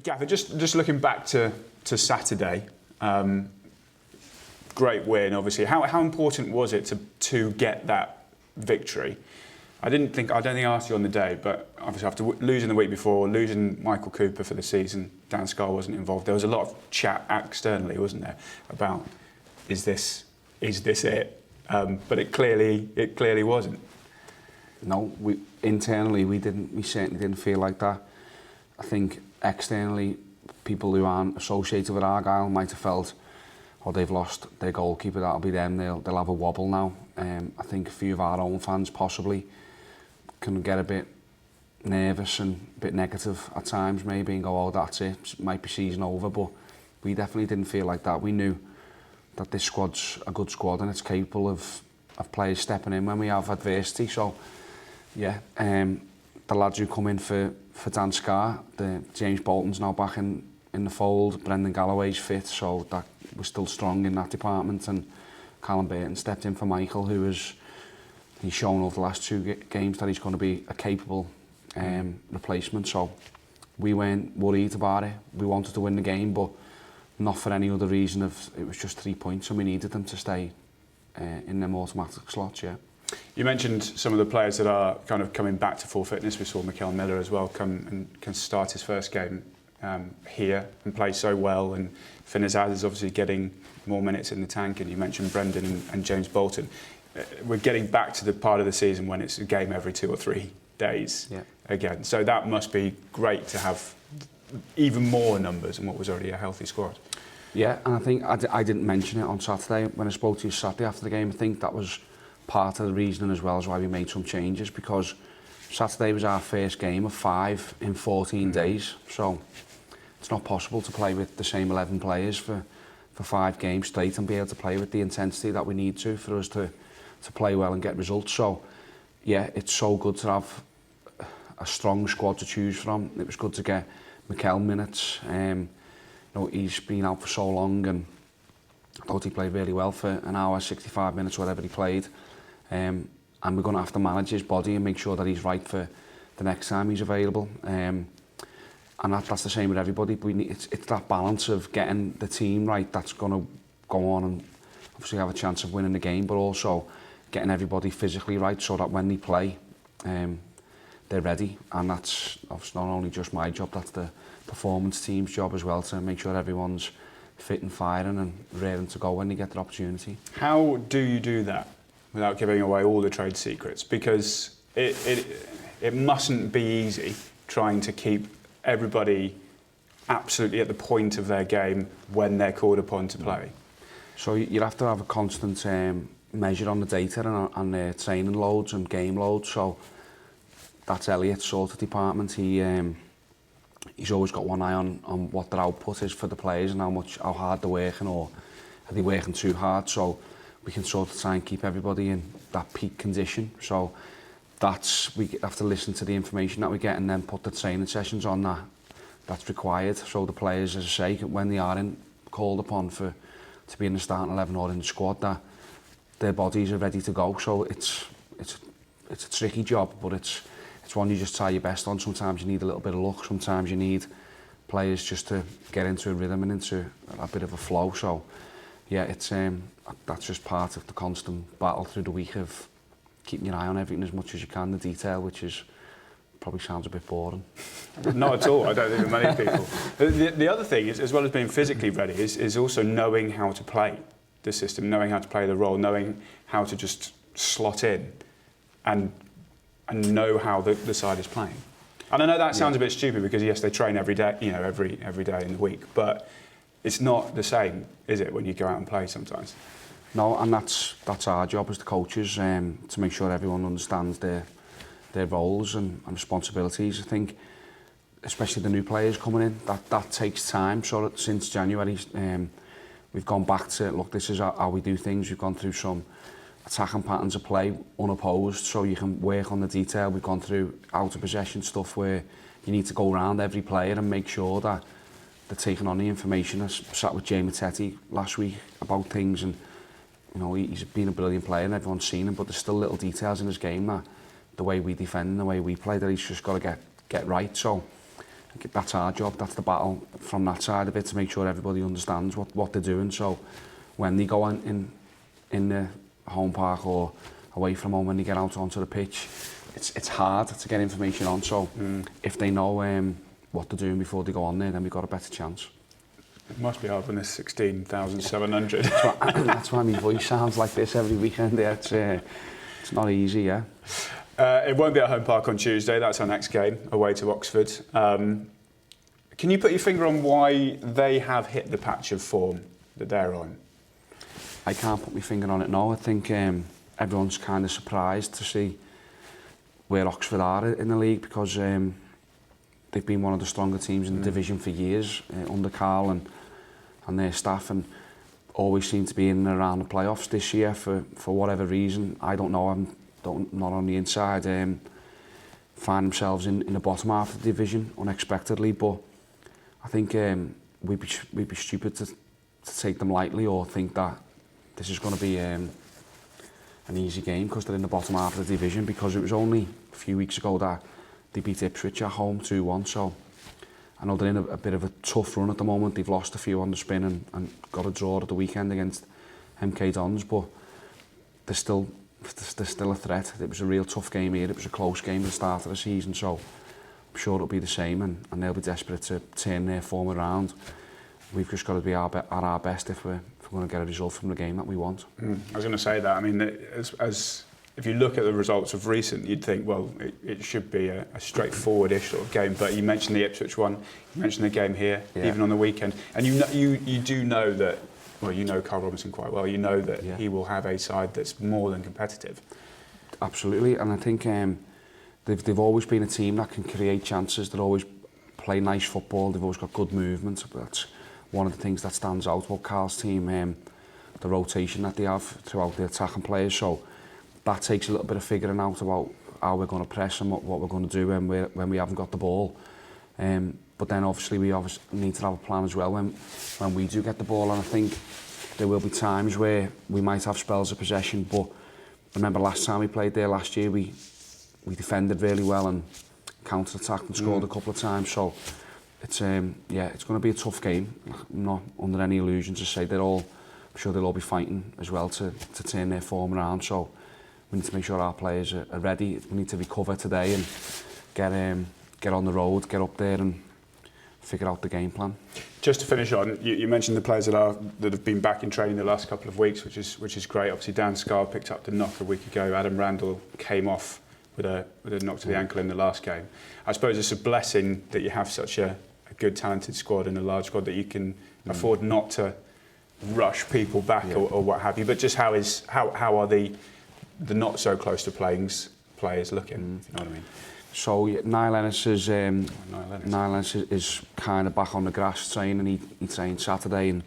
Gaffer, just looking back to Saturday, great win, obviously. How important was it to get that victory? I don't think I asked you on the day, but obviously after losing the week before, losing Michael Cooper for the season, Dan Scarr wasn't involved. There was a lot of chat externally, wasn't there, about is this it? But it clearly wasn't. No, internally we certainly didn't feel like that. I think externally, people who aren't associated with Argyle might have felt, oh, they've lost their goalkeeper, that'll be them, they'll have a wobble now. I think a few of our own fans possibly can get a bit nervous and a bit negative at times maybe and go, oh, that's it, might be season over, but we definitely didn't feel like that. We knew that this squad's a good squad and it's capable of players stepping in when we have adversity. So, yeah, the lads who come in for Dan Scarr, James Bolton's now back in the fold, Brendan Galloway's fit, so that we're still strong in that department, and Callum Burton stepped in for Michael, he's shown over the last two games that he's going to be a capable replacement, so we weren't worried about it. We wanted to win the game, but not for any other reason. It was just 3 points and we needed them to stay in them automatic slots, yeah. You mentioned some of the players that are kind of coming back to full fitness. We saw Mikel Miller as well come and can start his first game here and play so well, and Finnazaz is obviously getting more minutes in the tank, and you mentioned Brendan and James Bolton. We're getting back to the part of the season when it's a game every 2 or 3 days again, so that must be great to have even more numbers than what was already a healthy squad. Yeah, and I think I didn't mention it on Saturday when I spoke to you Saturday after the game. I think that was part of the reasoning as well as why we made some changes, because Saturday was our first game of 5 in 14 days, so it's not possible to play with the same 11 players for 5 games straight and be able to play with the intensity that we need to for us to play well and get results. So yeah, it's so good to have a strong squad to choose from. It was good to get Mikel minutes. You know, he's been out for so long, and I thought he played really well for an hour, 65 minutes, whatever he played. And we're going to have to manage his body and make sure that he's right for the next time he's available. And that's the same with everybody. But it's that balance of getting the team right that's going to go on and obviously have a chance of winning the game, but also getting everybody physically right so that when they play, they're ready. And that's obviously not only just my job, that's the performance team's job as well, to make sure everyone's fit and firing and raring to go when they get the opportunity. How do you do that without giving away all the trade secrets? Because it mustn't be easy trying to keep everybody absolutely at the point of their game when they're called upon to play. So you have to have a constant measure on the data and the training loads and game loads. So that's Elliot's sort of department. He's always got one eye on what their output is for the players and how hard they're working, or are they working too hard. So we can sort of try and keep everybody in that peak condition. So we have to listen to the information that we get and then put the training sessions on that's required. So the players, as I say, when they are called upon to be in the starting 11 or in the squad, that their bodies are ready to go. So it's a tricky job, but it's one you just try your best on. Sometimes you need a little bit of luck. Sometimes you need players just to get into a rhythm and into a bit of a flow. So yeah, that's just part of the constant battle through the week of keeping your eye on everything as much as you can, the detail, which probably sounds a bit boring. Not at all, I don't think many people. The other thing is, as well as being physically ready, is also knowing how to play the system, knowing how to play the role, knowing how to just slot in and know how the side is playing. And I know that sounds a bit stupid because yes, they train every day, you know, every day in the week, but it's not the same, is it, when you go out and play sometimes? No, and that's our job as the coaches, to make sure everyone understands their roles and responsibilities. I think, especially the new players coming in, that takes time. So since January, we've gone back to, look, this is how we do things. We've gone through some attacking patterns of play unopposed, so you can work on the detail. We've gone through out of possession stuff where you need to go around every player and make sure that they're taking on the information. I sat with Jamie Tetty last week about things, and you know, he's been a brilliant player and everyone's seen him, but there's still little details in his game that the way we defend and the way we play that he's just got to get right. So I think that's our job, that's the battle from that side of it, to make sure everybody understands what they're doing. So when they go on in the home park or away from home, when they get out onto the pitch, it's hard to get information on. So if they know what they're doing before they go on there, then we've got a better chance. It must be hard when there's 16,700. That's why my voice sounds like this every weekend. Yeah, it's not easy, yeah. It won't be at home park on Tuesday. That's our next game, away to Oxford. Can you put your finger on why they have hit the patch of form that they're on? I can't put my finger on it now. I think everyone's kind of surprised to see where Oxford are in the league, because they've been one of the stronger teams in the division for years under Carl and their staff, and always seem to be in and around the playoffs this year for whatever reason. I don't know. I'm not on the inside. Find themselves in the bottom half of the division unexpectedly, but I think we'd be stupid to take them lightly or think that this is going to be an easy game because they're in the bottom half of the division, because it was only a few weeks ago that they beat Ipswich at home 2-1. So I know they're in a bit of a tough run at the moment. They've lost a few on the spin and got a draw at the weekend against MK Dons, but they're still a threat. It was a real tough game here. It was a close game at the start of the season, so I'm sure it'll be the same, and they'll be desperate to turn their form around. We've just got to be at our best if we're going to get a result from the game that we want. I was going to say that. I mean, as if you look at the results of recent, you'd think, well, it should be a straightforward-ish sort of game. But you mentioned the Ipswich one, you mentioned the game here, even on the weekend, and you do know that. Well, you know Carl Robinson quite well. You know that he will have a side that's more than competitive. Absolutely, and I think they've always been a team that can create chances. They always play nice football. They've always got good movement. That's one of the things that stands out about Carl's team. The rotation that they have throughout the attacking players. So that takes a little bit of figuring out about how we're going to press and what we're going to do when we haven't got the ball. But then obviously we need to have a plan as well when we do get the ball, and I think there will be times where we might have spells of possession, but remember last time we played there last year, we defended really well and counter-attacked and scored a couple of times. So it's going to be a tough game. I'm not under any illusions to say I'm sure they'll all be fighting as well to turn their form around. So we need to make sure our players are ready. We need to recover today and get on the road, get up there and figure out the game plan. Just to finish on, you mentioned the players that have been back in training the last couple of weeks, which is great. Obviously, Dan Scarr picked up the knock a week ago. Adam Randall came off with a knock to the ankle in the last game. I suppose it's a blessing that you have such a good, talented squad and a large squad that you can afford not to rush people back or what have you. But just how are the not so close to players looking? If you know what I mean. So Niall Ennis is kind of back on the grass training. He trained Saturday and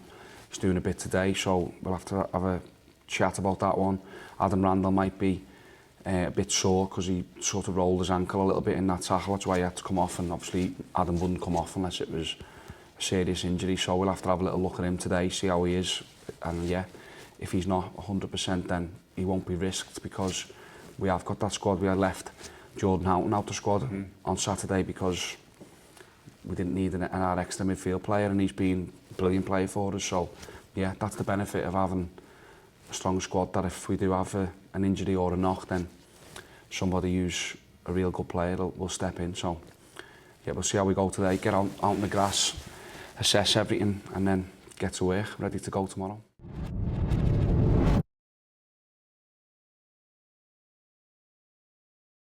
he's doing a bit today, so we'll have to have a chat about that one. Adam Randall might be a bit sore because he sort of rolled his ankle a little bit in that tackle. That's why he had to come off, and obviously Adam wouldn't come off unless it was a serious injury. So we'll have to have a little look at him today, see how he is, and if he's not 100%, then he won't be risked, because we have got that squad. We had left Jordan Houghton out the squad on Saturday because we didn't need our extra midfield player, and he's been a brilliant player for us. So that's the benefit of having a strong squad, that if we do have an injury or a knock, then somebody who's a real good player will step in. So we'll see how we go today, get out in the grass, assess everything, and then get to work, ready to go tomorrow.